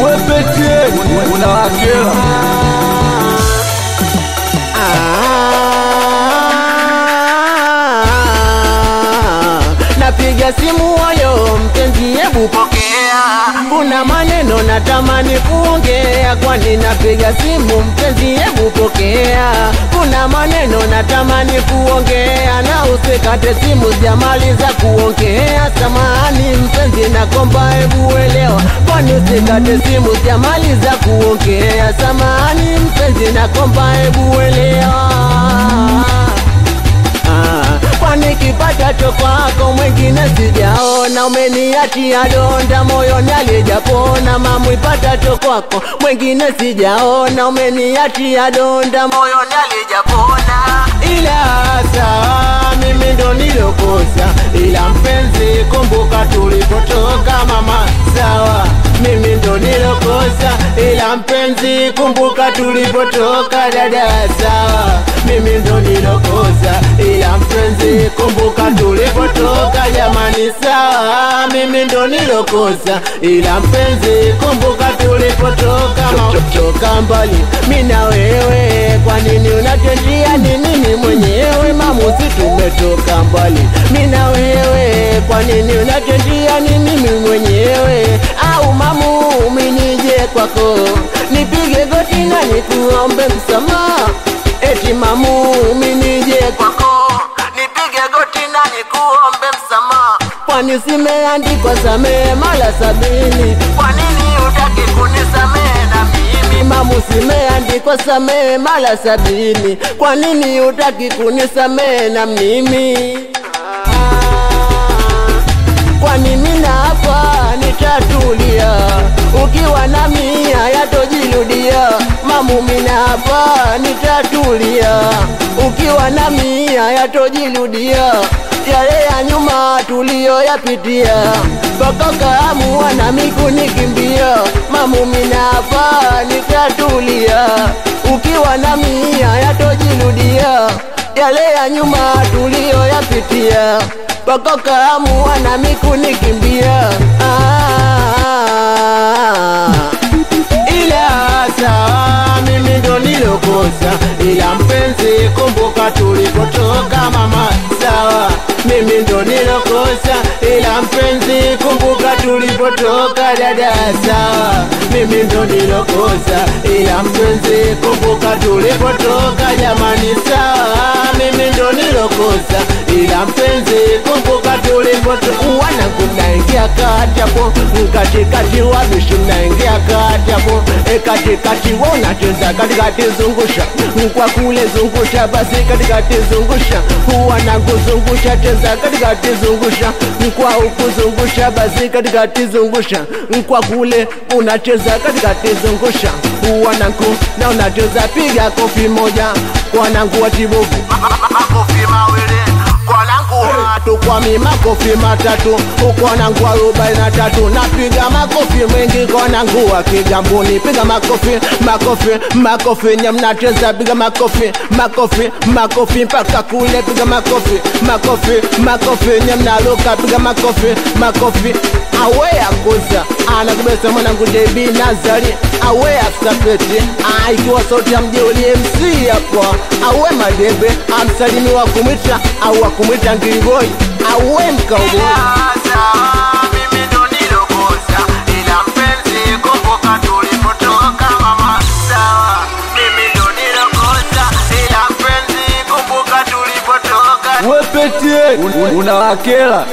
Wepete unawakela. Napiga simu wayo mpenzi hebu pokea, kuna maneno natamani kuongea. Kwani napiga simu mpenzi hebu pokea, kuna maneno natamani kuongea. Na usikate simu sijamaliza kuongea. Samahani mpenzi nakomba hebu elewa, kwani usikate simu sijamaliza kuongea. Samahani mpenzi nakomba hebu elewa. Kwani kipatacho kwako mwingine sijaona, umeniachia donda moyoni alijapona. Mamu ipatacho kwako mwingine sijaona, umeniachia donda moyoni alijapona. Ila sawa mimi ndo nilokosa, ila mpenzi kumbuka tulipotoka mama. Sawa mimi ndo nilokosa, ila mpenzi kumbuka tulipotoka dada. Sawa mimi ndo nilokosa, ila mpenzi kumbuka tulipotoka jamani. Sawa mimi ndo nilokosa, ila mpenzi kumbuka tulipotoka. Toka mbali mimi na wewe, kwa nini unatendia nini mwenyewe? Mamusi tumetoka mbali mimi na wewe, kwa nini unatendia nini mwenyewe? Au mamu minije kwako nipige goti na nikuombe msamaha? Eti mamu minije kwako nipige goti na nikuombe msamaha? Kwani simeandikwa samehe mara 70? Kwa nini utaki kunisamehe na mimi? Mamu simeandikwa samehe mara 70, kwa nini utaki kunisamehe na mimi? Kwani mimi hapa nitatulia, ukiwa na mia yatojirudia. Mamu mimi hapa nitatulia, ukiwa na mia yatojirudia. Yale ya nyuma tuliyoyapitia, mpaka kaamua na miku nikimbia. Mamu mimi hapa nitatulia, ukiwa na mia yatojirudia. Yale ya nyuma tuliyoyapitia, mpaka kaamua na miku nikimbia. Ila sawa mimi ndo nilokosa, ila mpenzi kumbuka tulipotoka mama. Sawa mimi ndo nilokosa, ila mpenzi kumbuka tulipotoka dada. Sawa mimi ndo nilokosa, ila mpenzi kumbuka tulipotoka jamani. Sawa mimi ndo nilokosa, ila mpenzi kumbuka tulipotoka. Wanangu mnaingia kati hapo, katikati wabishi mnaingia kati hapo. Katikati wanacheza katikati, zungusha kwa kule, zungusha basi katikati, zungusha wanangu, zungusha cheza katikati, zungusha kwa huku, zungusha basi katikati, zungusha kwa kule, unacheza katikati, zungusha wanangu na unacheza. Piga kofi moja wanangu wa Chibovu, makofi mawili wanangu watu, kwa mimi makofi matatu, wanangu 43. Napiga makofi mengi wanangu wa Kigamboni, piga makofi makofi makofi, nyamnacheza piga makofi makofi makofi mpaka kule, piga makofi makofi makofi, nyamnaluka piga makofi makofi. Awe akuza anakubesa mwanangu JB Nazari, awe afsapeti ikiwa sauti ya mjeuli MC hapo. Awe madebe amsalimiwa kumwita au kumwita ngirigoi, awe mkauboi. Mimi ndo nilokosa, ila mpenzi kumbuka tulipotoka mama. Sawa mimi ndo nilokosa, ila mpenzi kumbuka tulipotoka. Wepete unawakela.